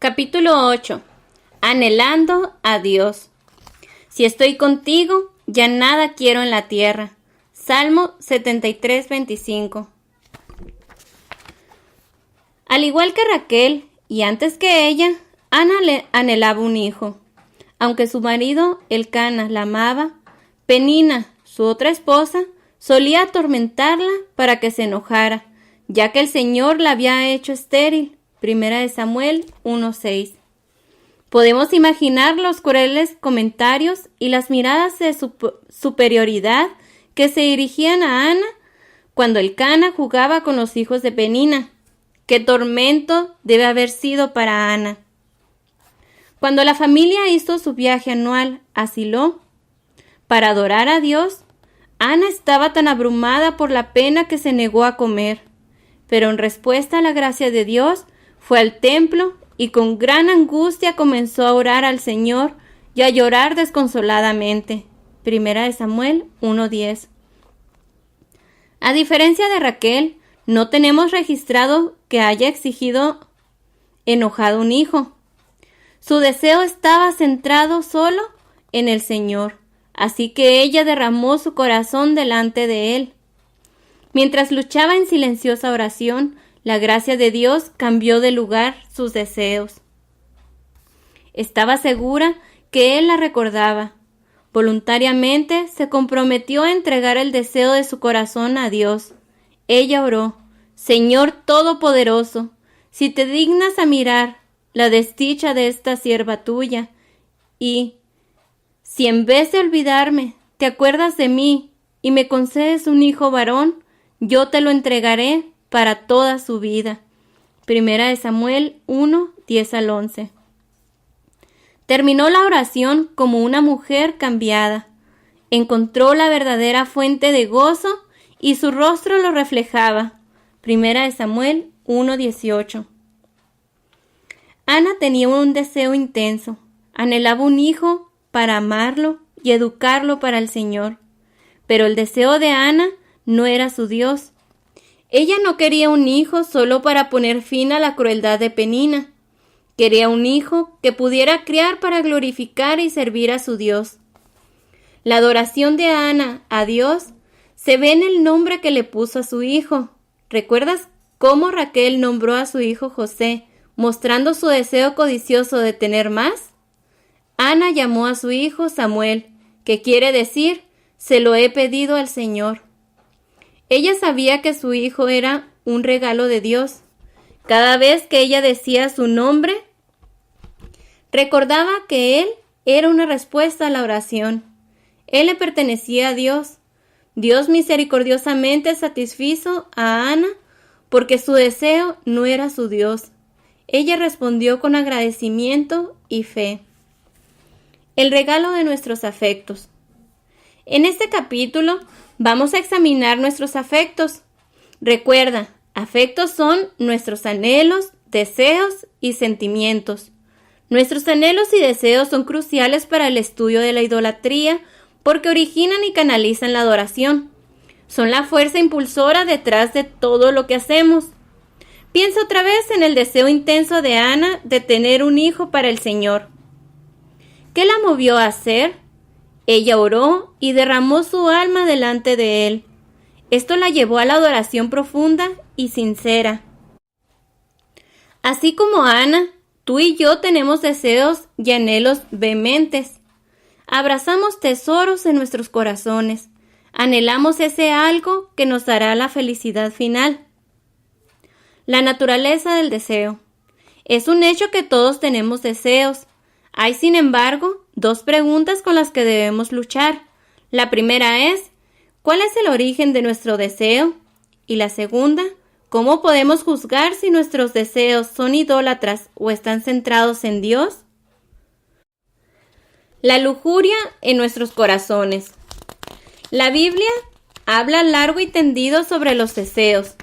Capítulo 8. Anhelando a Dios. Si estoy contigo, ya nada quiero en la tierra. Salmo 73:25. Al igual que Raquel, y antes que ella, Ana anhelaba un hijo. Aunque su marido, Elcana, la amaba, Penina, su otra esposa, solía atormentarla para que se enojara, ya que el Señor la había hecho estéril. Primera de Samuel 1:6. Podemos imaginar los crueles comentarios y las miradas de superioridad que se dirigían a Ana cuando Elcana jugaba con los hijos de Penina. ¡Qué tormento debe haber sido para Ana! Cuando la familia hizo su viaje anual a Silo para adorar a Dios, Ana estaba tan abrumada por la pena que se negó a comer. Pero en respuesta a la gracia de Dios, fue al templo y con gran angustia comenzó a orar al Señor y a llorar desconsoladamente. Primera de Samuel 1:10. A diferencia de Raquel, no tenemos registrado que haya exigido enojado un hijo. Su deseo estaba centrado solo en el Señor, así que ella derramó su corazón delante de Él. Mientras luchaba en silenciosa oración, la gracia de Dios cambió de lugar sus deseos. Estaba segura que Él la recordaba. Voluntariamente se comprometió a entregar el deseo de su corazón a Dios. Ella oró: Señor Todopoderoso, si te dignas a mirar la desdicha de esta sierva tuya, y si en vez de olvidarme te acuerdas de mí y me concedes un hijo varón, yo te lo entregaré para toda su vida. Primera de Samuel 1:10-11. Terminó la oración como una mujer cambiada. Encontró la verdadera fuente de gozo y su rostro lo reflejaba. Primera de Samuel 1:18. Ana tenía un deseo intenso. Anhelaba un hijo para amarlo y educarlo para el Señor. Pero el deseo de Ana no era su Dios. Ella no quería un hijo solo para poner fin a la crueldad de Penina. Quería un hijo que pudiera criar para glorificar y servir a su Dios. La adoración de Ana a Dios se ve en el nombre que le puso a su hijo. ¿Recuerdas cómo Raquel nombró a su hijo José, mostrando su deseo codicioso de tener más? Ana llamó a su hijo Samuel, que quiere decir, se lo he pedido al Señor. Ella sabía que su hijo era un regalo de Dios. Cada vez que ella decía su nombre, recordaba que él era una respuesta a la oración. Él le pertenecía a Dios. Dios misericordiosamente satisfizo a Ana porque su deseo no era su Dios. Ella respondió con agradecimiento y fe. El regalo de nuestros afectos. En este capítulo vamos a examinar nuestros afectos. Recuerda, afectos son nuestros anhelos, deseos y sentimientos. Nuestros anhelos y deseos son cruciales para el estudio de la idolatría porque originan y canalizan la adoración. Son la fuerza impulsora detrás de todo lo que hacemos. Piensa otra vez en el deseo intenso de Ana de tener un hijo para el Señor. ¿Qué la movió a hacer? Ella oró y derramó su alma delante de Él. Esto la llevó a la adoración profunda y sincera. Así como Ana, tú y yo tenemos deseos y anhelos vehementes. Abrazamos tesoros en nuestros corazones. Anhelamos ese algo que nos dará la felicidad final. La naturaleza del deseo. Es un hecho que todos tenemos deseos. Hay, sin embargo, dos preguntas con las que debemos luchar. La primera es, ¿cuál es el origen de nuestro deseo? Y la segunda, ¿cómo podemos juzgar si nuestros deseos son idólatras o están centrados en Dios? La lujuria en nuestros corazones. La Biblia habla largo y tendido sobre los deseos,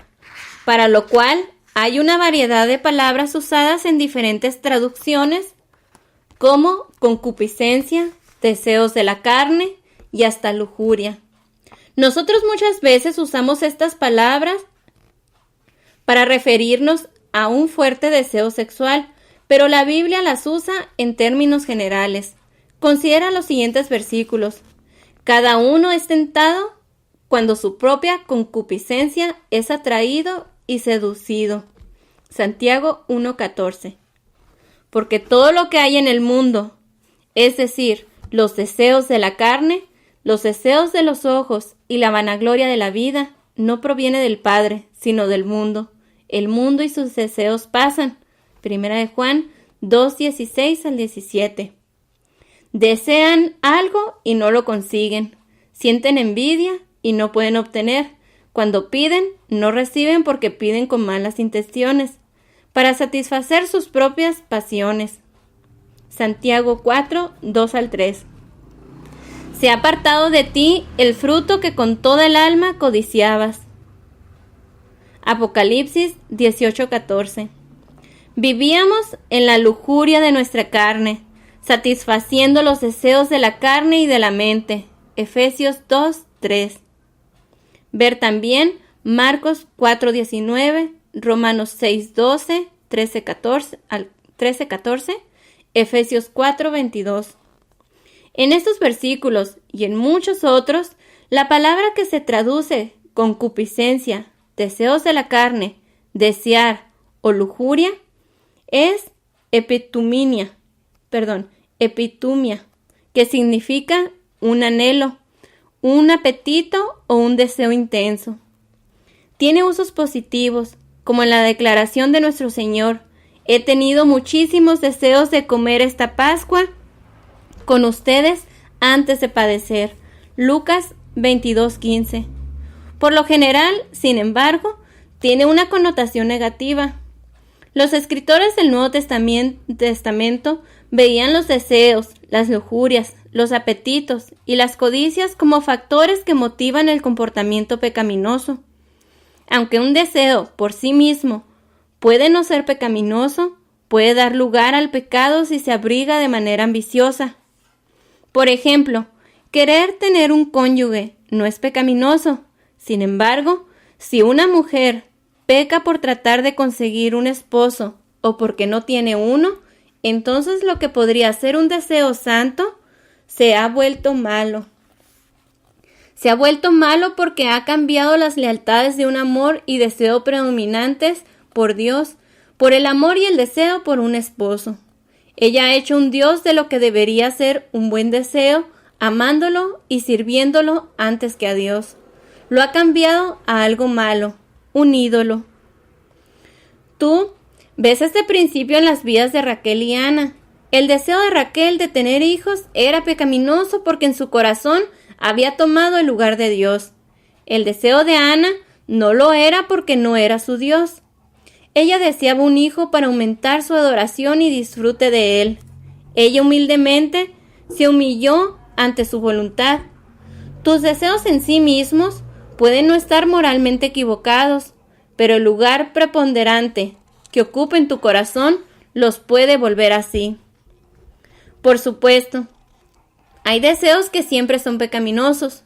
para lo cual hay una variedad de palabras usadas en diferentes traducciones, como concupiscencia, deseos de la carne y hasta lujuria. Nosotros muchas veces usamos estas palabras para referirnos a un fuerte deseo sexual, pero la Biblia las usa en términos generales. Considera los siguientes versículos. Cada uno es tentado cuando su propia concupiscencia es atraído y seducido. Santiago 1:14. Porque todo lo que hay en el mundo, es decir, los deseos de la carne, los deseos de los ojos y la vanagloria de la vida, no proviene del Padre, sino del mundo. El mundo y sus deseos pasan. Primera de Juan 2:16-17. Desean algo y no lo consiguen. Sienten envidia y no pueden obtener. Cuando piden, no reciben porque piden con malas intenciones, para satisfacer sus propias pasiones. Santiago 4:2-3. Se ha apartado de ti el fruto que con toda el alma codiciabas. Apocalipsis 18:14. Vivíamos en la lujuria de nuestra carne, satisfaciendo los deseos de la carne y de la mente. Efesios 2:3. Ver también Marcos 4:19, Romanos 6:12, 13:14, Efesios 4:22. En estos versículos y en muchos otros, la palabra que se traduce concupiscencia, deseos de la carne, desear o lujuria, es epitumia, que significa un anhelo, un apetito o un deseo intenso. Tiene usos positivos, como en la declaración de nuestro Señor: he tenido muchísimos deseos de comer esta Pascua con ustedes antes de padecer. Lucas 22:15. Por lo general, sin embargo, tiene una connotación negativa. Los escritores del Nuevo Testamento veían los deseos, las lujurias, los apetitos y las codicias como factores que motivan el comportamiento pecaminoso. Aunque un deseo por sí mismo puede no ser pecaminoso, puede dar lugar al pecado si se abriga de manera ambiciosa. Por ejemplo, querer tener un cónyuge no es pecaminoso. Sin embargo, si una mujer peca por tratar de conseguir un esposo o porque no tiene uno, entonces lo que podría ser un deseo santo se ha vuelto malo. Se ha vuelto malo porque ha cambiado las lealtades de un amor y deseo predominantes por Dios, por el amor y el deseo por un esposo. Ella ha hecho un Dios de lo que debería ser un buen deseo, amándolo y sirviéndolo antes que a Dios. Lo ha cambiado a algo malo, un ídolo. Tú ves este principio en las vidas de Raquel y Ana. El deseo de Raquel de tener hijos era pecaminoso porque en su corazón había tomado el lugar de Dios. El deseo de Ana no lo era porque no era su Dios. Ella deseaba un hijo para aumentar su adoración y disfrute de él. Ella humildemente se humilló ante su voluntad. Tus deseos en sí mismos pueden no estar moralmente equivocados, pero el lugar preponderante que ocupa en tu corazón los puede volver así. Por supuesto, hay deseos que siempre son pecaminosos.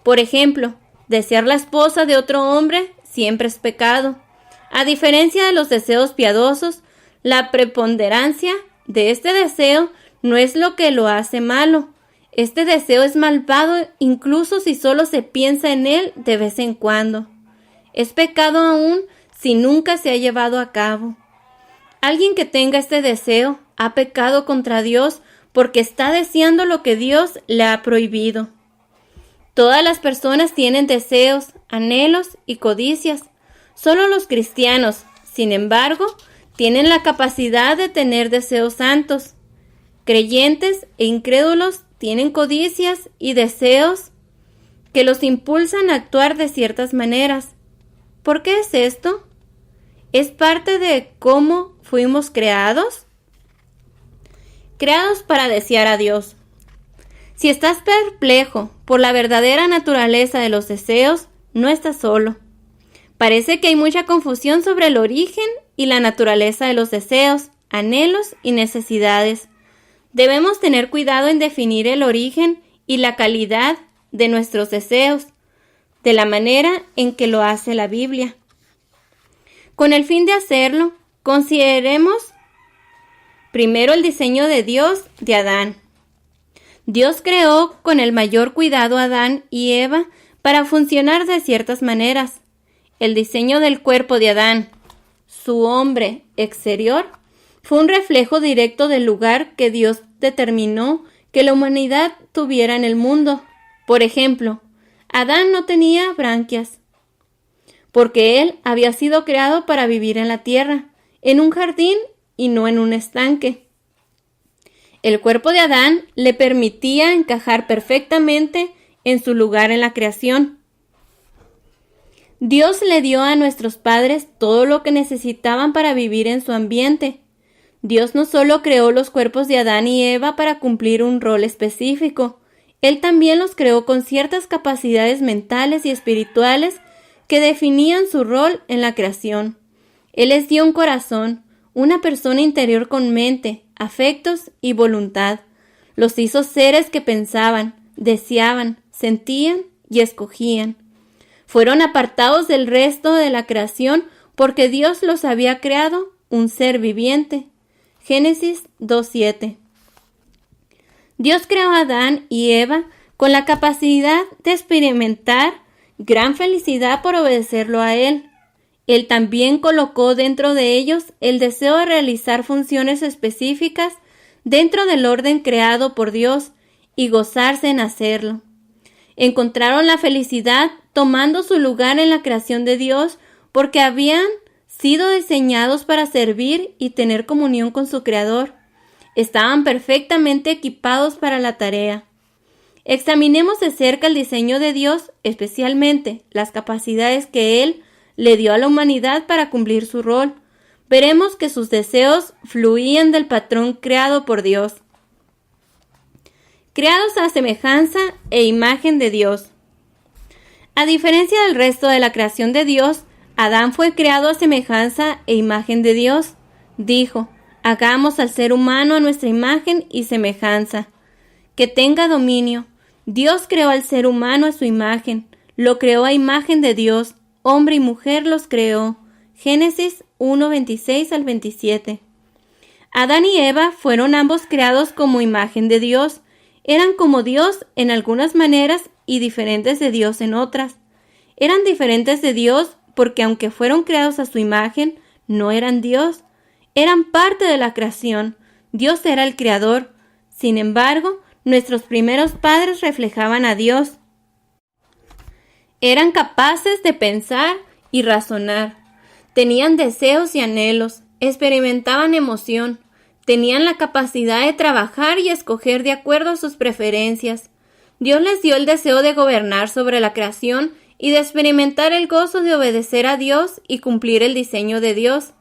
Por ejemplo, desear la esposa de otro hombre siempre es pecado. A diferencia de los deseos piadosos, la preponderancia de este deseo no es lo que lo hace malo. Este deseo es malvado incluso si solo se piensa en él de vez en cuando. Es pecado aún si nunca se ha llevado a cabo. Alguien que tenga este deseo ha pecado contra Dios porque está deseando lo que Dios le ha prohibido. Todas las personas tienen deseos, anhelos y codicias. Solo los cristianos, sin embargo, tienen la capacidad de tener deseos santos. Creyentes e incrédulos tienen codicias y deseos que los impulsan a actuar de ciertas maneras. ¿Por qué es esto? ¿Es parte de cómo fuimos creados? Creados para desear a Dios. Si estás perplejo por la verdadera naturaleza de los deseos, no estás solo. Parece que hay mucha confusión sobre el origen y la naturaleza de los deseos, anhelos y necesidades. Debemos tener cuidado en definir el origen y la calidad de nuestros deseos, de la manera en que lo hace la Biblia. Con el fin de hacerlo, consideremos Primero, el diseño de Dios de Adán. Dios creó con el mayor cuidado a Adán y Eva para funcionar de ciertas maneras. El diseño del cuerpo de Adán, su hombre exterior, fue un reflejo directo del lugar que Dios determinó que la humanidad tuviera en el mundo. Por ejemplo, Adán no tenía branquias, porque él había sido creado para vivir en la tierra, en un jardín y no en un estanque. El cuerpo de Adán le permitía encajar perfectamente en su lugar en la creación. Dios le dio a nuestros padres todo lo que necesitaban para vivir en su ambiente. Dios no solo creó los cuerpos de Adán y Eva para cumplir un rol específico, Él también los creó con ciertas capacidades mentales y espirituales que definían su rol en la creación. Él les dio un corazón, una persona interior con mente, afectos y voluntad. Los hizo seres que pensaban, deseaban, sentían y escogían. Fueron apartados del resto de la creación porque Dios los había creado un ser viviente. Génesis 2:7. Dios creó a Adán y Eva con la capacidad de experimentar gran felicidad por obedecerlo a Él. Él también colocó dentro de ellos el deseo de realizar funciones específicas dentro del orden creado por Dios y gozarse en hacerlo. Encontraron la felicidad tomando su lugar en la creación de Dios porque habían sido diseñados para servir y tener comunión con su Creador. Estaban perfectamente equipados para la tarea. Examinemos de cerca el diseño de Dios, especialmente las capacidades que Él le dio a la humanidad para cumplir su rol. Veremos que sus deseos fluían del patrón creado por Dios. Creados a semejanza e imagen de Dios. A diferencia del resto de la creación de Dios, Adán fue creado a semejanza e imagen de Dios. Dijo: hagamos al ser humano a nuestra imagen y semejanza, que tenga dominio. Dios creó al ser humano a su imagen, lo creó a imagen de Dios, hombre y mujer los creó. Génesis 1:26 al 27. Adán y Eva fueron ambos creados como imagen de Dios. Eran como Dios en algunas maneras y diferentes de Dios en otras. Eran diferentes de Dios porque aunque fueron creados a su imagen, no eran Dios. Eran parte de la creación. Dios era el creador. Sin embargo, nuestros primeros padres reflejaban a Dios. Eran capaces de pensar y razonar. Tenían deseos y anhelos. Experimentaban emoción. Tenían la capacidad de trabajar y escoger de acuerdo a sus preferencias. Dios les dio el deseo de gobernar sobre la creación y de experimentar el gozo de obedecer a Dios y cumplir el diseño de Dios.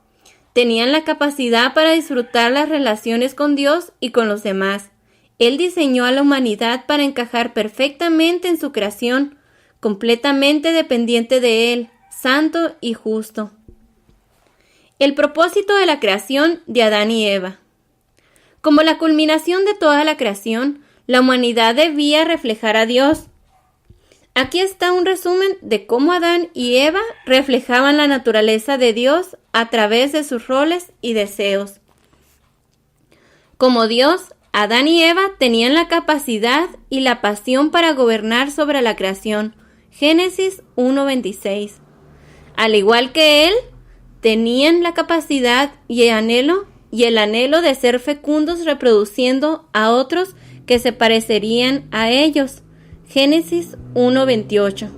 Tenían la capacidad para disfrutar las relaciones con Dios y con los demás. Él diseñó a la humanidad para encajar perfectamente en su creación, completamente dependiente de Él, santo y justo. El propósito de la creación de Adán y Eva. Como la culminación de toda la creación, la humanidad debía reflejar a Dios. Aquí está un resumen de cómo Adán y Eva reflejaban la naturaleza de Dios a través de sus roles y deseos. Como Dios, Adán y Eva tenían la capacidad y la pasión para gobernar sobre la creación. Génesis 1:26. Al igual que Él, tenían la capacidad y el anhelo de ser fecundos reproduciendo a otros que se parecerían a ellos. Génesis 1:28.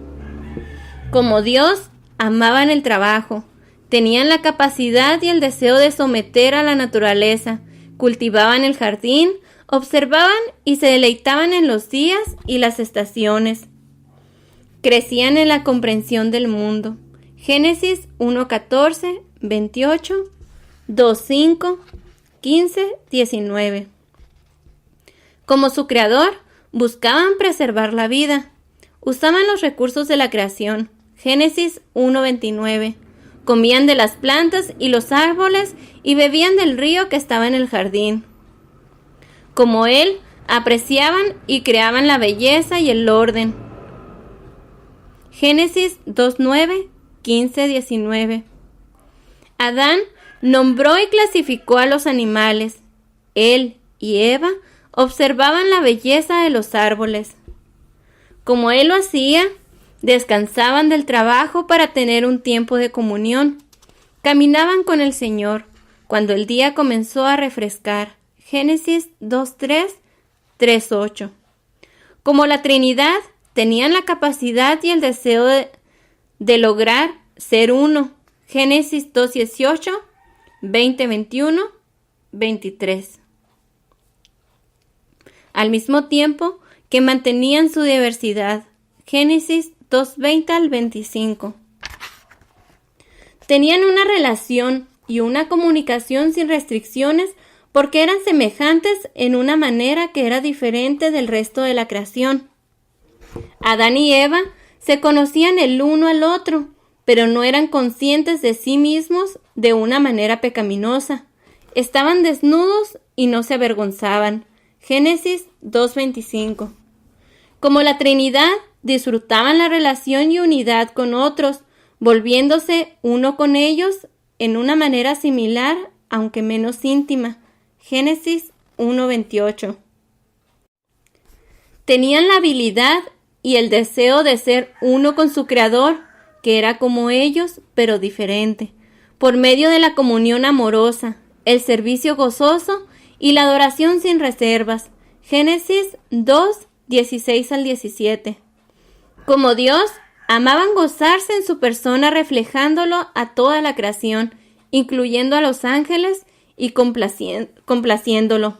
Como Dios, amaban el trabajo. Tenían la capacidad y el deseo de someter a la naturaleza. Cultivaban el jardín, observaban y se deleitaban en los días y las estaciones. Crecían en la comprensión del mundo. Génesis 1:14, 28, 2:5, 15, 19. Como su creador, buscaban preservar la vida. Usaban los recursos de la creación. Génesis 1:29. Comían de las plantas y los árboles y bebían del río que estaba en el jardín. Como Él, apreciaban y creaban la belleza y el orden. Génesis 2:9, 15, 19. Adán nombró y clasificó a los animales. él y Eva observaban la belleza de los árboles. Como él lo hacía, descansaban del trabajo para tener un tiempo de comunión. Caminaban con el Señor cuando el día comenzó a refrescar. Génesis 2:3, 3:8. Como la Trinidad, tenían la capacidad y el deseo de lograr ser uno. Génesis 2:18, 20:21, 23. Al mismo tiempo que mantenían su diversidad. Génesis 2:20 al 25. Tenían una relación y una comunicación sin restricciones porque eran semejantes en una manera que era diferente del resto de la creación. Adán y Eva se conocían el uno al otro, pero no eran conscientes de sí mismos de una manera pecaminosa. Estaban desnudos y no se avergonzaban. Génesis 2:25. Como la Trinidad, disfrutaban la relación y unidad con otros, volviéndose uno con ellos en una manera similar, aunque menos íntima. Génesis 1:28. Tenían la habilidad y el deseo de ser uno con su Creador, que era como ellos, pero diferente, por medio de la comunión amorosa, el servicio gozoso y la adoración sin reservas. Génesis 2:16 al 17. Como Dios, amaban gozarse en su persona reflejándolo a toda la creación, incluyendo a los ángeles y complaciéndolo.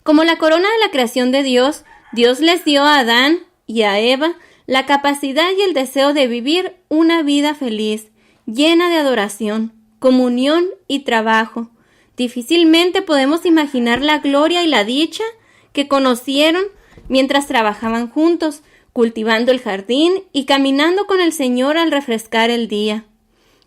Como la corona de la creación de Dios, Dios les dio a Adán y a Eva la capacidad y el deseo de vivir una vida feliz, llena de adoración, comunión y trabajo. Difícilmente podemos imaginar la gloria y la dicha que conocieron mientras trabajaban juntos, cultivando el jardín y caminando con el Señor al refrescar el día.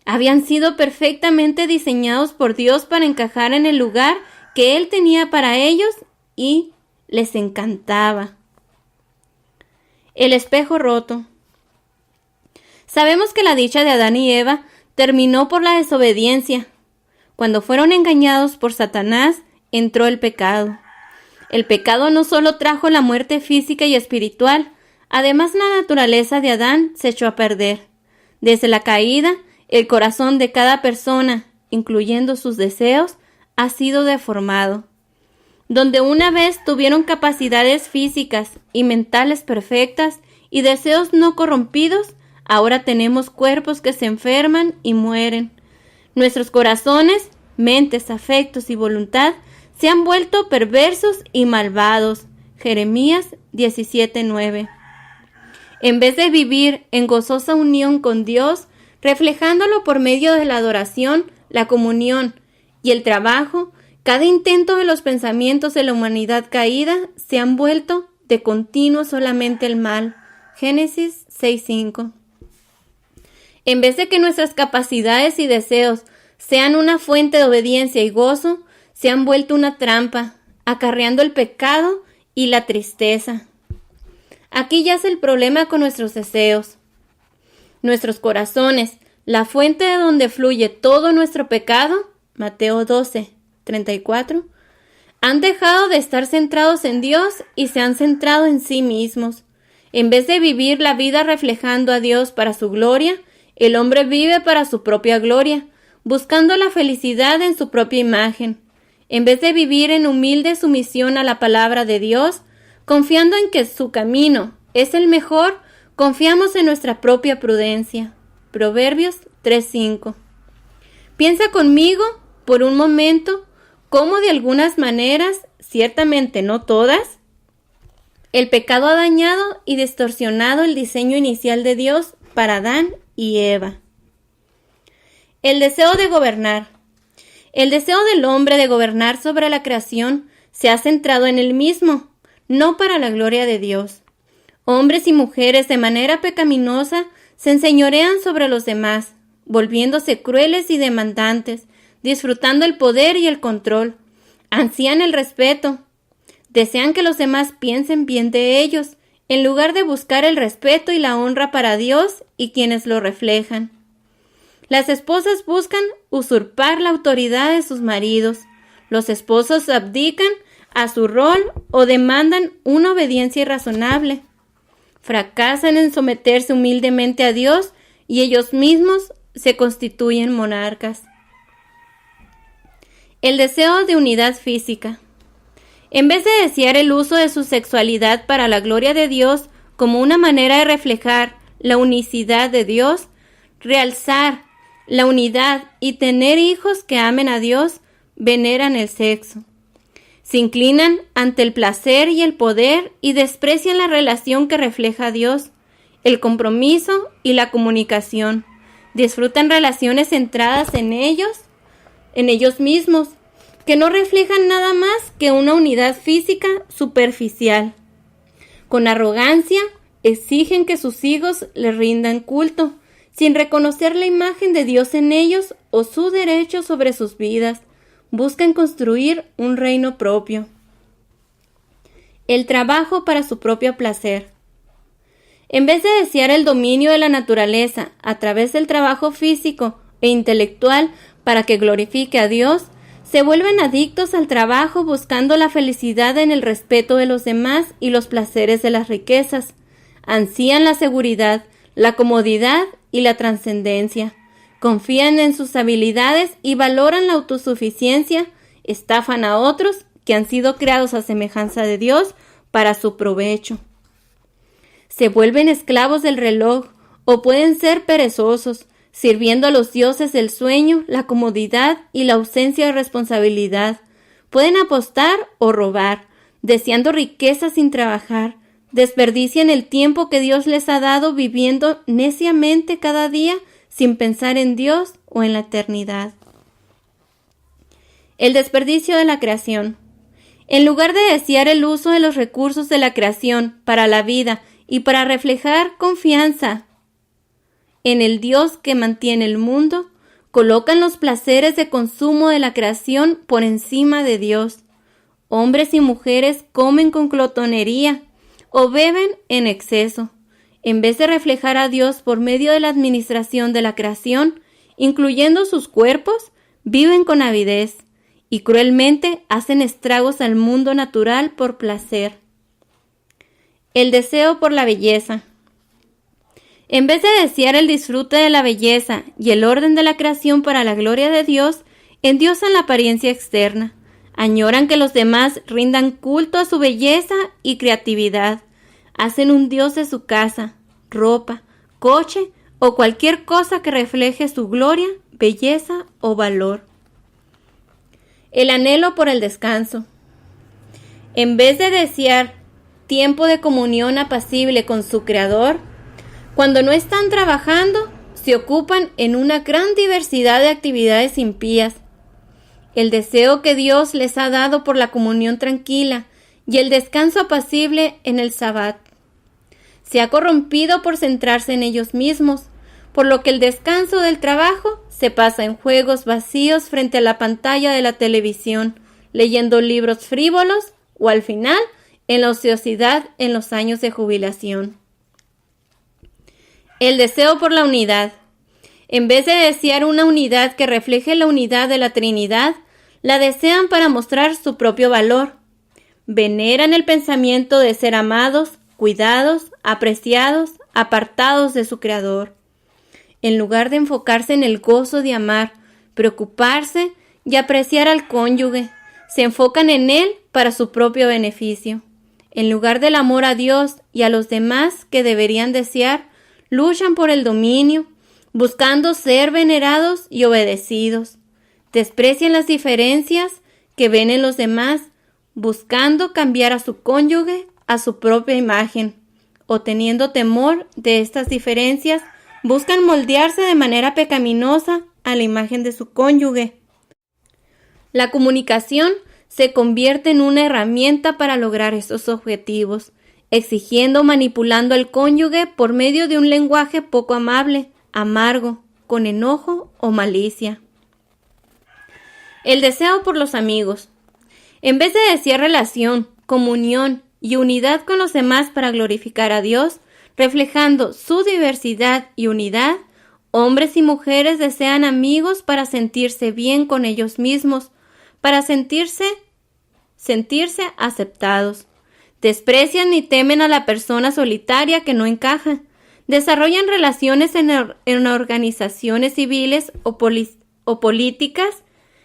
Habían sido perfectamente diseñados por Dios para encajar en el lugar que Él tenía para ellos y les encantaba. El espejo roto. Sabemos que la dicha de Adán y Eva terminó por la desobediencia. Cuando fueron engañados por Satanás, entró el pecado. El pecado no solo trajo la muerte física y espiritual, además la naturaleza de Adán se echó a perder. Desde la caída, el corazón de cada persona, incluyendo sus deseos, ha sido deformado. Donde una vez tuvieron capacidades físicas y mentales perfectas y deseos no corrompidos, ahora tenemos cuerpos que se enferman y mueren. Nuestros corazones, mentes, afectos y voluntad se han vuelto perversos y malvados. Jeremías 17:9. En vez de vivir en gozosa unión con Dios, reflejándolo por medio de la adoración, la comunión y el trabajo, cada intento de los pensamientos de la humanidad caída se han vuelto de continuo solamente el mal. Génesis 6:5. En vez de que nuestras capacidades y deseos sean una fuente de obediencia y gozo, se han vuelto una trampa, acarreando el pecado y la tristeza. Aquí yace el problema con nuestros deseos. Nuestros corazones, la fuente de donde fluye todo nuestro pecado, Mateo 12:34, han dejado de estar centrados en Dios y se han centrado en sí mismos. En vez de vivir la vida reflejando a Dios para su gloria, el hombre vive para su propia gloria, buscando la felicidad en su propia imagen. En vez de vivir en humilde sumisión a la palabra de Dios, confiando en que su camino es el mejor, confiamos en nuestra propia prudencia. Proverbios 3:5. Piensa conmigo por un momento cómo de algunas maneras, ciertamente no todas, el pecado ha dañado y distorsionado el diseño inicial de Dios para Adán y Eva. El deseo de gobernar. El deseo del hombre de gobernar sobre la creación se ha centrado en él mismo, no para la gloria de Dios. Hombres y mujeres de manera pecaminosa se enseñorean sobre los demás, volviéndose crueles y demandantes, disfrutando el poder y el control. Ansían el respeto. Desean que los demás piensen bien de ellos, en lugar de buscar el respeto y la honra para Dios y quienes lo reflejan. Las esposas buscan usurpar la autoridad de sus maridos. Los esposos abdican a su rol o demandan una obediencia irrazonable. Fracasan en someterse humildemente a Dios y ellos mismos se constituyen monarcas. El deseo de unidad física. En vez de desear el uso de su sexualidad para la gloria de Dios como una manera de reflejar la unicidad de Dios, realzar la unidad y tener hijos que amen a Dios, veneran el sexo. Se inclinan ante el placer y el poder y desprecian la relación que refleja a Dios, el compromiso y la comunicación. Disfrutan relaciones centradas en ellos mismos, que no reflejan nada más que una unidad física superficial. Con arrogancia, exigen que sus hijos les rindan culto, sin reconocer la imagen de Dios en ellos o su derecho sobre sus vidas. Buscan construir un reino propio. El trabajo para su propio placer. En vez de desear el dominio de la naturaleza a través del trabajo físico e intelectual para que glorifique a Dios, se vuelven adictos al trabajo buscando la felicidad en el respeto de los demás y los placeres de las riquezas. Ansían la seguridad, la comodidad y la trascendencia. Confían en sus habilidades y valoran la autosuficiencia, estafan a otros que han sido creados a semejanza de Dios para su provecho. Se vuelven esclavos del reloj o pueden ser perezosos, sirviendo a los dioses del sueño, la comodidad y la ausencia de responsabilidad. Pueden apostar o robar, deseando riqueza sin trabajar. Desperdician el tiempo que Dios les ha dado viviendo neciamente cada día sin pensar en Dios o en la eternidad. El desperdicio de la creación. En lugar de desear el uso de los recursos de la creación para la vida y para reflejar confianza en el Dios que mantiene el mundo, colocan los placeres de consumo de la creación por encima de Dios. Hombres y mujeres comen con glotonería o beben en exceso. En vez de reflejar a Dios por medio de la administración de la creación, incluyendo sus cuerpos, viven con avidez y cruelmente hacen estragos al mundo natural por placer. El deseo por la belleza. En vez de desear el disfrute de la belleza y el orden de la creación para la gloria de Dios, endiosan la apariencia externa. Añoran que los demás rindan culto a su belleza y creatividad. Hacen un dios de su casa, ropa, coche o cualquier cosa que refleje su gloria, belleza o valor. El anhelo por el descanso. En vez de desear tiempo de comunión apacible con su Creador, cuando no están trabajando, se ocupan en una gran diversidad de actividades impías. El deseo que Dios les ha dado por la comunión tranquila y el descanso apacible en el Sabbat se ha corrompido por centrarse en ellos mismos, por lo que el descanso del trabajo se pasa en juegos vacíos frente a la pantalla de la televisión, leyendo libros frívolos o al final en la ociosidad en los años de jubilación. El deseo por la unidad. En vez de desear una unidad que refleje la unidad de la Trinidad, la desean para mostrar su propio valor. Veneran el pensamiento de ser amados, cuidados, apreciados, apartados de su Creador. En lugar de enfocarse en el gozo de amar, preocuparse y apreciar al cónyuge, se enfocan en él para su propio beneficio. En lugar del amor a Dios y a los demás que deberían desear, luchan por el dominio, buscando ser venerados y obedecidos. Desprecian las diferencias que ven en los demás, buscando cambiar a su cónyuge a su propia imagen, o teniendo temor de estas diferencias, buscan moldearse de manera pecaminosa a la imagen de su cónyuge. La comunicación se convierte en una herramienta para lograr estos objetivos, exigiendo o manipulando al cónyuge por medio de un lenguaje poco amable, amargo, con enojo o malicia. El deseo por los amigos. En vez de desear relación, comunión y unidad con los demás para glorificar a Dios, reflejando su diversidad y unidad, hombres y mujeres desean amigos para sentirse bien con ellos mismos, para sentirse aceptados. Desprecian y temen a la persona solitaria que no encaja. Desarrollan relaciones en organizaciones civiles o políticas.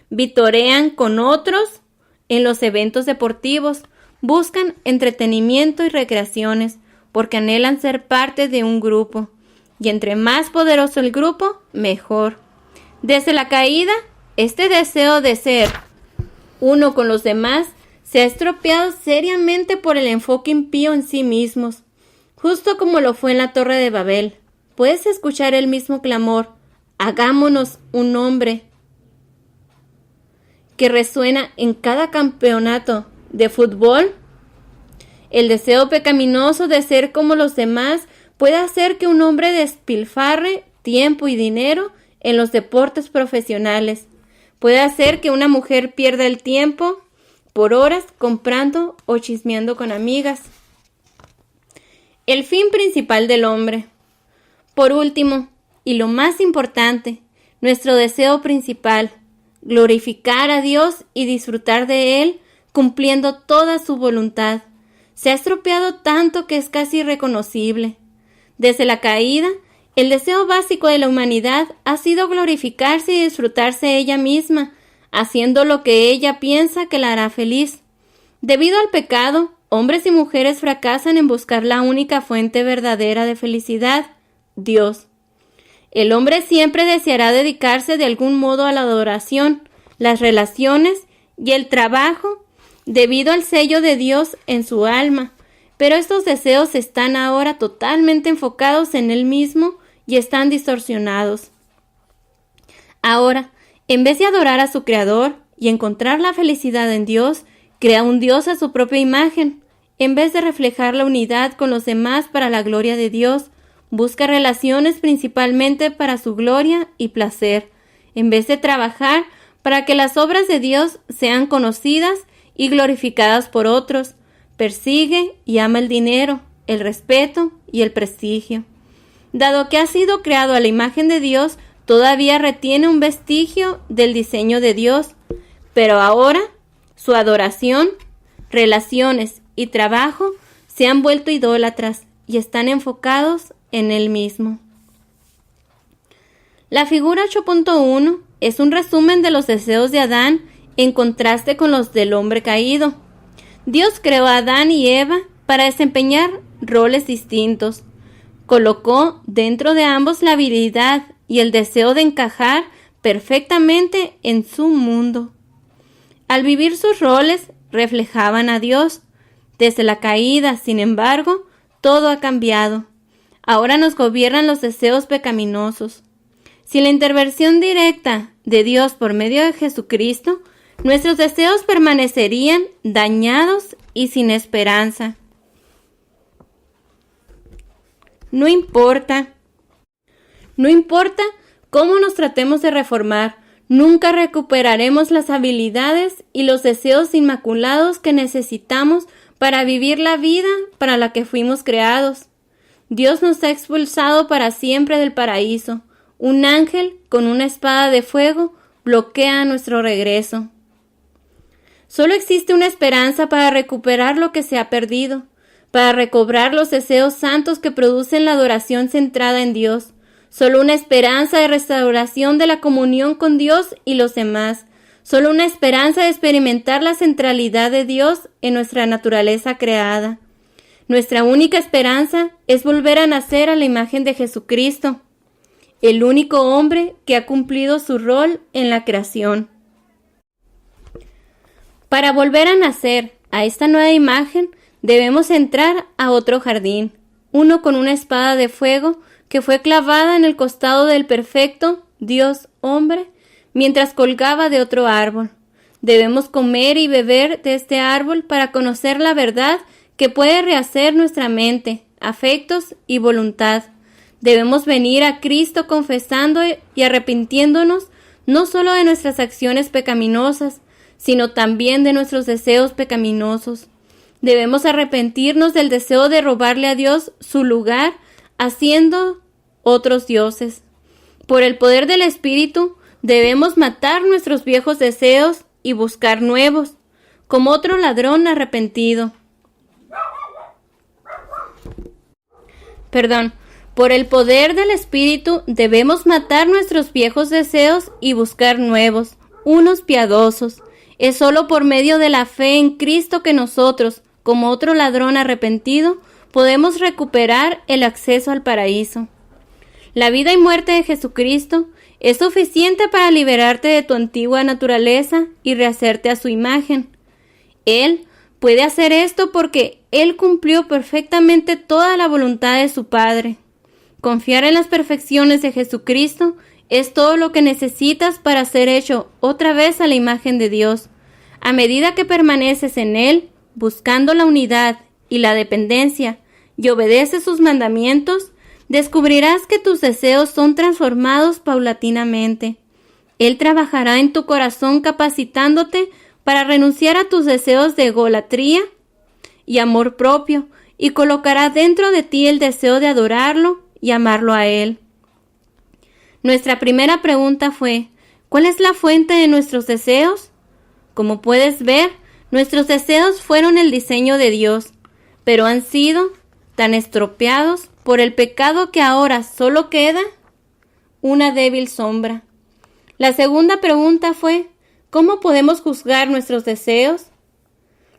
Vitorean con otros en los eventos deportivos. Buscan entretenimiento y recreaciones porque anhelan ser parte de un grupo. Y entre más poderoso el grupo, mejor. Desde la caída, este deseo de ser uno con los demás se ha estropeado seriamente por el enfoque impío en sí mismos, justo como lo fue en la Torre de Babel. Puedes escuchar el mismo clamor, hagámonos un hombre, que resuena en cada campeonato de fútbol. El deseo pecaminoso de ser como los demás puede hacer que un hombre despilfarre tiempo y dinero en los deportes profesionales. Puede hacer que una mujer pierda el tiempo por horas comprando o chismeando con amigas. El fin principal del hombre. Por último, y lo más importante, nuestro deseo principal, glorificar a Dios y disfrutar de Él cumpliendo toda su voluntad. Se ha estropeado tanto que es casi irreconocible. Desde la caída, el deseo básico de la humanidad ha sido glorificarse y disfrutarse ella misma, haciendo lo que ella piensa que la hará feliz. Debido al pecado, hombres y mujeres fracasan en buscar la única fuente verdadera de felicidad, Dios. El hombre siempre deseará dedicarse de algún modo a la adoración, las relaciones y el trabajo, debido al sello de Dios en su alma, pero estos deseos están ahora totalmente enfocados en él mismo y están distorsionados. Ahora, en vez de adorar a su Creador y encontrar la felicidad en Dios, crea un Dios a su propia imagen. En vez de reflejar la unidad con los demás para la gloria de Dios, busca relaciones principalmente para su gloria y placer, en vez de trabajar para que las obras de Dios sean conocidas y glorificadas por otros. Persigue y ama el dinero, el respeto y el prestigio. Dado que ha sido creado a la imagen de Dios, todavía retiene un vestigio del diseño de Dios, pero ahora su adoración, relaciones y trabajo se han vuelto idólatras y están enfocados en él mismo. La figura 8.1 es un resumen de los deseos de Adán en contraste con los del hombre caído. Dios creó a Adán y Eva para desempeñar roles distintos. Colocó dentro de ambos la habilidad y el deseo de encajar perfectamente en su mundo. Al vivir sus roles, reflejaban a Dios. Desde la caída, sin embargo, todo ha cambiado. Ahora nos gobiernan los deseos pecaminosos. Sin la intervención directa de Dios por medio de Jesucristo, nuestros deseos permanecerían dañados y sin esperanza. No importa cómo nos tratemos de reformar, nunca recuperaremos las habilidades y los deseos inmaculados que necesitamos para vivir la vida para la que fuimos creados. Dios nos ha expulsado para siempre del paraíso. Un ángel con una espada de fuego bloquea nuestro regreso. Solo existe una esperanza para recuperar lo que se ha perdido, para recobrar los deseos santos que producen la adoración centrada en Dios. Solo una esperanza de restauración de la comunión con Dios y los demás. Solo una esperanza de experimentar la centralidad de Dios en nuestra naturaleza creada. Nuestra única esperanza es volver a nacer a la imagen de Jesucristo, el único hombre que ha cumplido su rol en la creación. Para volver a nacer a esta nueva imagen, debemos entrar a otro jardín, uno con una espada de fuego que fue clavada en el costado del perfecto Dios hombre, mientras colgaba de otro árbol. Debemos comer y beber de este árbol para conocer la verdad que puede rehacer nuestra mente, afectos y voluntad. Debemos venir a Cristo confesando y arrepintiéndonos no solo de nuestras acciones pecaminosas, sino también de nuestros deseos pecaminosos. Debemos arrepentirnos del deseo de robarle a Dios su lugar, haciendo otros dioses. Por el poder del Espíritu, debemos matar nuestros viejos deseos y buscar nuevos, como otro ladrón arrepentido. Por el poder del Espíritu debemos matar nuestros viejos deseos y buscar nuevos, unos piadosos. Es solo por medio de la fe en Cristo que nosotros, como otro ladrón arrepentido, podemos recuperar el acceso al paraíso. La vida y muerte de Jesucristo es suficiente para liberarte de tu antigua naturaleza y rehacerte a su imagen. Él puede hacer esto porque Él cumplió perfectamente toda la voluntad de su Padre. Confiar en las perfecciones de Jesucristo es todo lo que necesitas para ser hecho otra vez a la imagen de Dios. A medida que permaneces en Él, buscando la unidad y la dependencia, y obedeces sus mandamientos, descubrirás que tus deseos son transformados paulatinamente. Él trabajará en tu corazón capacitándote para renunciar a tus deseos de egolatría y amor propio, y colocará dentro de ti el deseo de adorarlo y amarlo a Él. Nuestra primera pregunta fue, ¿cuál es la fuente de nuestros deseos? Como puedes ver, nuestros deseos fueron el diseño de Dios, pero han sido tan estropeados por el pecado que ahora solo queda una débil sombra. La segunda pregunta fue, ¿cómo podemos juzgar nuestros deseos?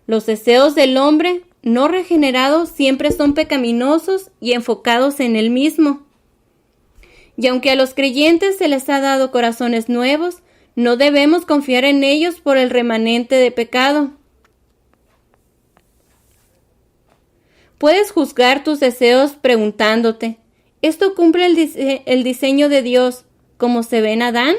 Los deseos del hombre no regenerado siempre son pecaminosos y enfocados en él mismo. Y aunque a los creyentes se les ha dado corazones nuevos, no debemos confiar en ellos por el remanente de pecado. Puedes juzgar tus deseos preguntándote, ¿esto cumple el diseño de Dios como se ve en Adán?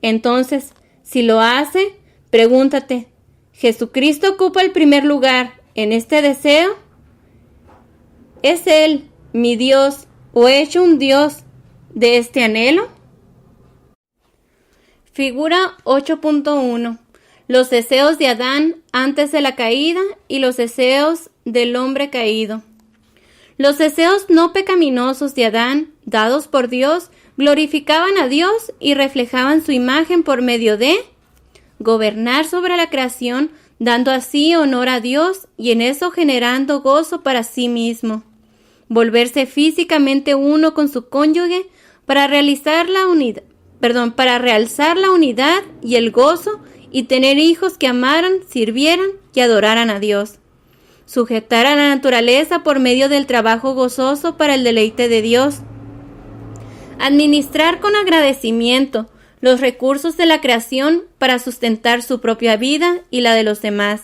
Entonces, si lo hace, pregúntate, ¿Jesucristo ocupa el primer lugar en este deseo? ¿Es Él mi Dios o he hecho un Dios de este anhelo? Figura 8.1. Los deseos de Adán antes de la caída y los deseos del hombre caído. Los deseos no pecaminosos de Adán, dados por Dios, glorificaban a Dios y reflejaban su imagen por medio de gobernar sobre la creación, dando así honor a Dios y en eso generando gozo para sí mismo. Volverse físicamente uno con su cónyuge para realzar la unidad y el gozo y tener hijos que amaran, sirvieran y adoraran a Dios. Sujetar a la naturaleza por medio del trabajo gozoso para el deleite de Dios. Administrar con agradecimiento los recursos de la creación para sustentar su propia vida y la de los demás.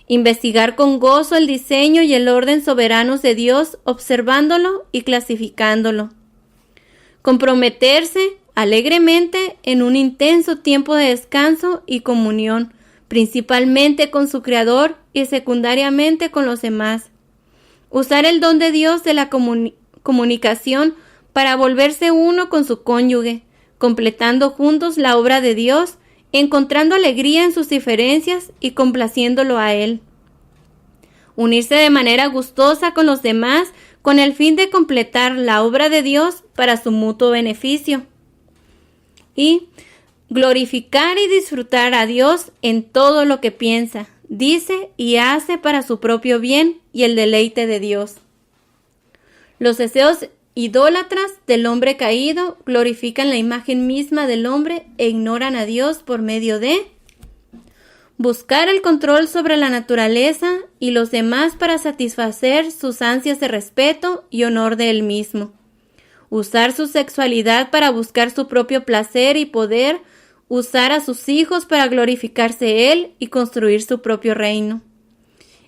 Investigar con gozo el diseño y el orden soberanos de Dios, observándolo y clasificándolo. Comprometerse alegremente en un intenso tiempo de descanso y comunión, principalmente con su Creador y secundariamente con los demás. Usar el don de Dios de la comunicación para volverse uno con su cónyuge, completando juntos la obra de Dios, encontrando alegría en sus diferencias y complaciéndolo a Él. Unirse de manera gustosa con los demás con el fin de completar la obra de Dios para su mutuo beneficio. Y glorificar y disfrutar a Dios en todo lo que piensa, dice y hace para su propio bien y el deleite de Dios. Los deseos idólatras del hombre caído glorifican la imagen misma del hombre e ignoran a Dios por medio de buscar el control sobre la naturaleza y los demás para satisfacer sus ansias de respeto y honor de él mismo. Usar su sexualidad para buscar su propio placer y poder, usar a sus hijos para glorificarse él y construir su propio reino.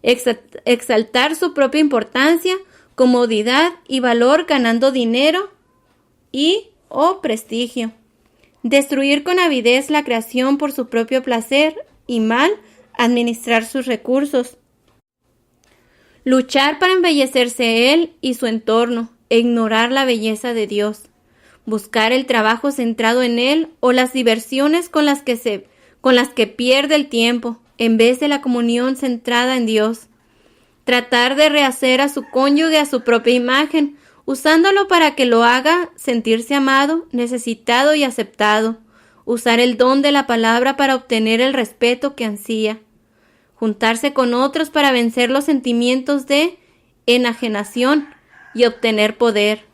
Exaltar su propia importancia, comodidad y valor ganando dinero o prestigio. Destruir con avidez la creación por su propio placer y mal administrar sus recursos. Luchar para embellecerse él y su entorno e ignorar la belleza de Dios. Buscar el trabajo centrado en él o las diversiones con las que pierde el tiempo en vez de la comunión centrada en Dios. Tratar de rehacer a su cónyuge a su propia imagen, usándolo para que lo haga sentirse amado, necesitado y aceptado. usar el don de la palabra para obtener el respeto que ansía, juntarse con otros para vencer los sentimientos de enajenación y obtener poder,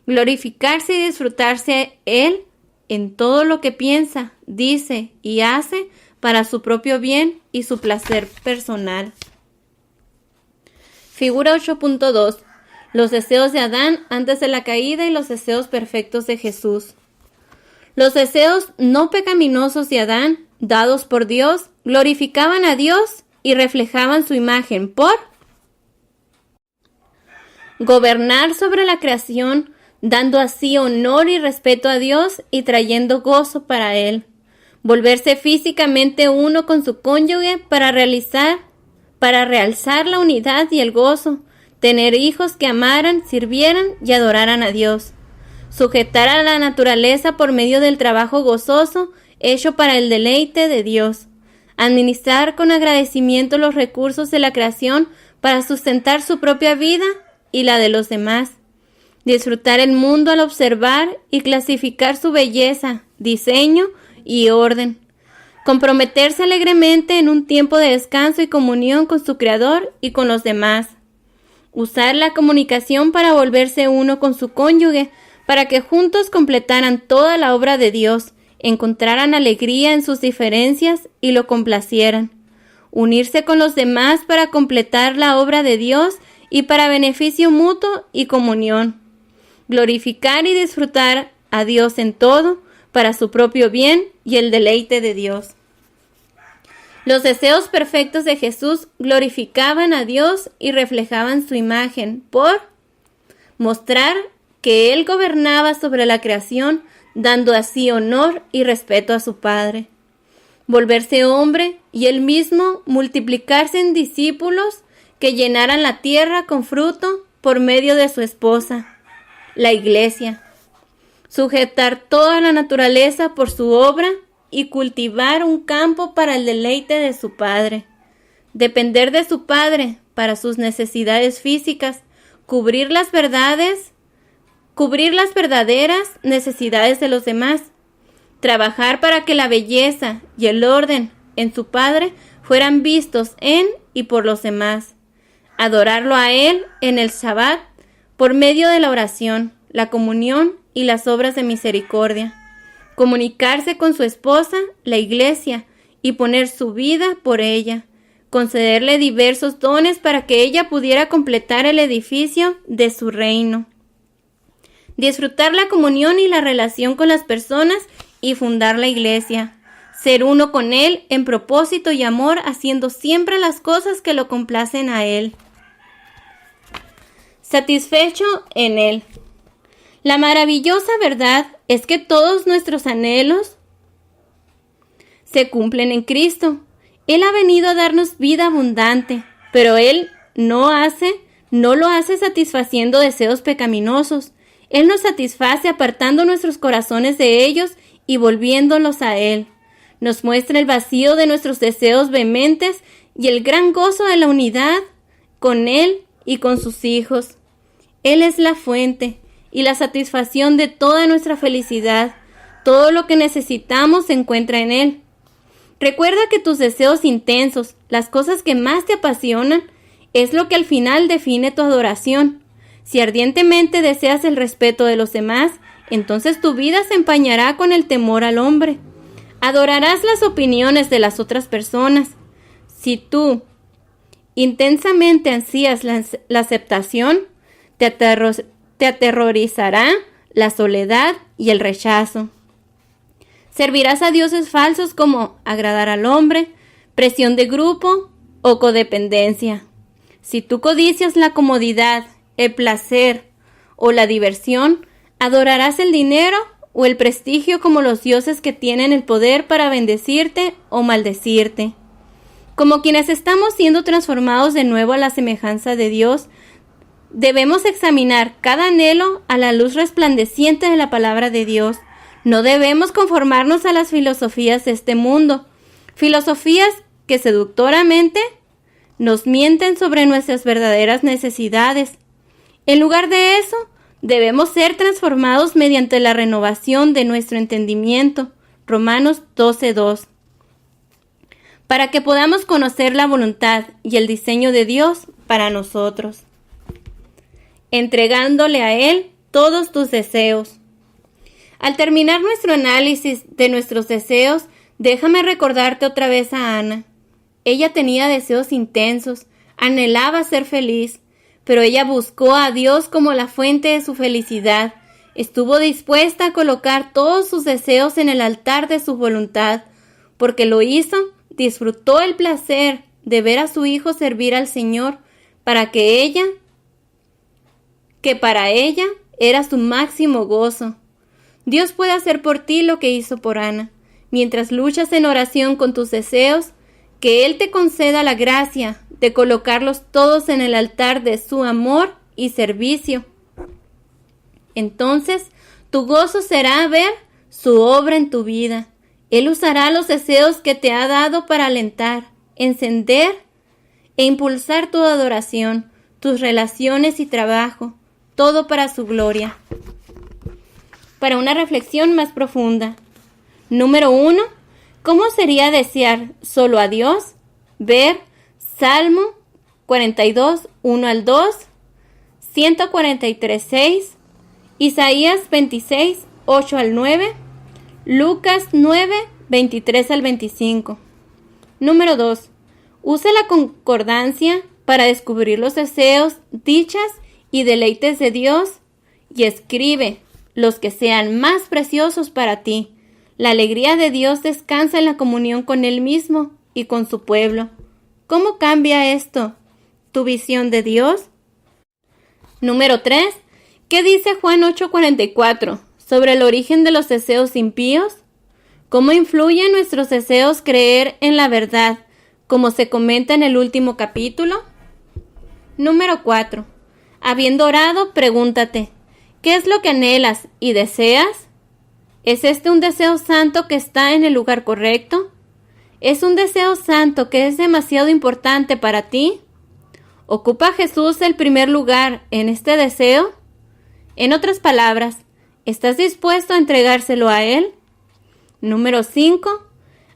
glorificarse y disfrutarse Él en todo lo que piensa, dice y hace para su propio bien y su placer personal. Figura 8.2. Los deseos de Adán antes de la caída y los deseos perfectos de Jesús. Los deseos no pecaminosos de Adán, dados por Dios, glorificaban a Dios y reflejaban su imagen por gobernar sobre la creación, dando así honor y respeto a Dios y trayendo gozo para Él. Volverse físicamente uno con su cónyuge para realzar la unidad y el gozo, tener hijos que amaran, sirvieran y adoraran a Dios, sujetar a la naturaleza por medio del trabajo gozoso hecho para el deleite de Dios, administrar con agradecimiento los recursos de la creación para sustentar su propia vida y la de los demás, disfrutar el mundo al observar y clasificar su belleza, diseño y orden, comprometerse alegremente en un tiempo de descanso y comunión con su Creador y con los demás, usar la comunicación para volverse uno con su cónyuge, para que juntos completaran toda la obra de Dios, encontraran alegría en sus diferencias y lo complacieran, unirse con los demás para completar la obra de Dios y para beneficio mutuo y comunión, glorificar y disfrutar a Dios en todo, para su propio bien y el deleite de Dios. Los deseos perfectos de Jesús glorificaban a Dios y reflejaban su imagen por mostrar que Él gobernaba sobre la creación, dando así honor y respeto a su Padre. Volverse hombre y Él mismo multiplicarse en discípulos que llenaran la tierra con fruto por medio de su esposa, la Iglesia. Sujetar toda la naturaleza por su obra y cultivar un campo para el deleite de su Padre. Depender de su Padre para sus necesidades físicas, cubrir las verdaderas necesidades de los demás. Trabajar para que la belleza y el orden en su Padre fueran vistos en y por los demás. Adorarlo a Él en el Shabbat por medio de la oración, la comunión y las obras de misericordia, comunicarse con su esposa, la Iglesia, y poner su vida por ella, concederle diversos dones para que ella pudiera completar el edificio de su reino, disfrutar la comunión y la relación con las personas y fundar la Iglesia, ser uno con Él en propósito y amor, haciendo siempre las cosas que lo complacen a Él. Satisfecho en Él. La maravillosa verdad es que todos nuestros anhelos se cumplen en Cristo. Él ha venido a darnos vida abundante, pero Él no lo hace satisfaciendo deseos pecaminosos. Él nos satisface apartando nuestros corazones de ellos y volviéndolos a Él. Nos muestra el vacío de nuestros deseos vehementes y el gran gozo de la unidad con Él y con sus hijos. Él es la fuente y la satisfacción de toda nuestra felicidad. Todo lo que necesitamos se encuentra en Él. Recuerda que tus deseos intensos, las cosas que más te apasionan, es lo que al final define tu adoración. Si ardientemente deseas el respeto de los demás, entonces tu vida se empañará con el temor al hombre. Adorarás las opiniones de las otras personas. Si tú intensamente ansías la aceptación, te aterrorizará la soledad y el rechazo. Servirás a dioses falsos como agradar al hombre, presión de grupo o codependencia. Si tú codicias la comodidad, el placer o la diversión, adorarás el dinero o el prestigio como los dioses que tienen el poder para bendecirte o maldecirte. Como quienes estamos siendo transformados de nuevo a la semejanza de Dios, debemos examinar cada anhelo a la luz resplandeciente de la palabra de Dios. No debemos conformarnos a las filosofías de este mundo, filosofías que seductoramente nos mienten sobre nuestras verdaderas necesidades. En lugar de eso, debemos ser transformados mediante la renovación de nuestro entendimiento Romanos 12:2. Para que podamos conocer la voluntad y el diseño de Dios para nosotros, entregándole a Él todos tus deseos. Al terminar nuestro análisis de nuestros deseos, déjame recordarte otra vez a Ana. Ella tenía deseos intensos, anhelaba ser feliz, pero ella buscó a Dios como la fuente de su felicidad. Estuvo dispuesta a colocar todos sus deseos en el altar de su voluntad. Porque lo hizo, disfrutó el placer de ver a su hijo servir al Señor que para ella era su máximo gozo. Dios puede hacer por ti lo que hizo por Ana. Mientras luchas en oración con tus deseos, que Él te conceda la gracia de colocarlos todos en el altar de su amor y servicio. Entonces, tu gozo será ver su obra en tu vida. Él usará los deseos que te ha dado para alentar, encender e impulsar tu adoración, tus relaciones y trabajo, todo para su gloria. Para una reflexión más profunda. Número 1. ¿Cómo sería desear solo a Dios? Ver Salmo 42, 1 al 2, 143, 6, Isaías 26, 8 al 9, Lucas 9, 23 al 25. Número 2. Usa la concordancia para descubrir los deseos, dichas y deleites de Dios y escribe los que sean más preciosos para ti. La alegría de Dios descansa en la comunión con Él mismo y con su pueblo. ¿Cómo cambia esto tu visión de Dios? Número 3. ¿Qué dice Juan 8:44 sobre el origen de los deseos impíos? ¿Cómo influye en nuestros deseos creer en la verdad, como se comenta en el último capítulo? Número 4. Habiendo orado, pregúntate, ¿qué es lo que anhelas y deseas? ¿Es este un deseo santo que está en el lugar correcto? ¿Es un deseo santo que es demasiado importante para ti? ¿Ocupa Jesús el primer lugar en este deseo? En otras palabras, ¿estás dispuesto a entregárselo a Él? Número 5.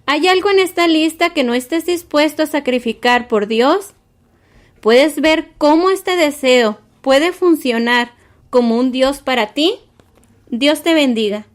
¿Hay algo en esta lista que no estés dispuesto a sacrificar por Dios? ¿Puedes ver cómo este deseo puede funcionar como un Dios para ti? Dios te bendiga.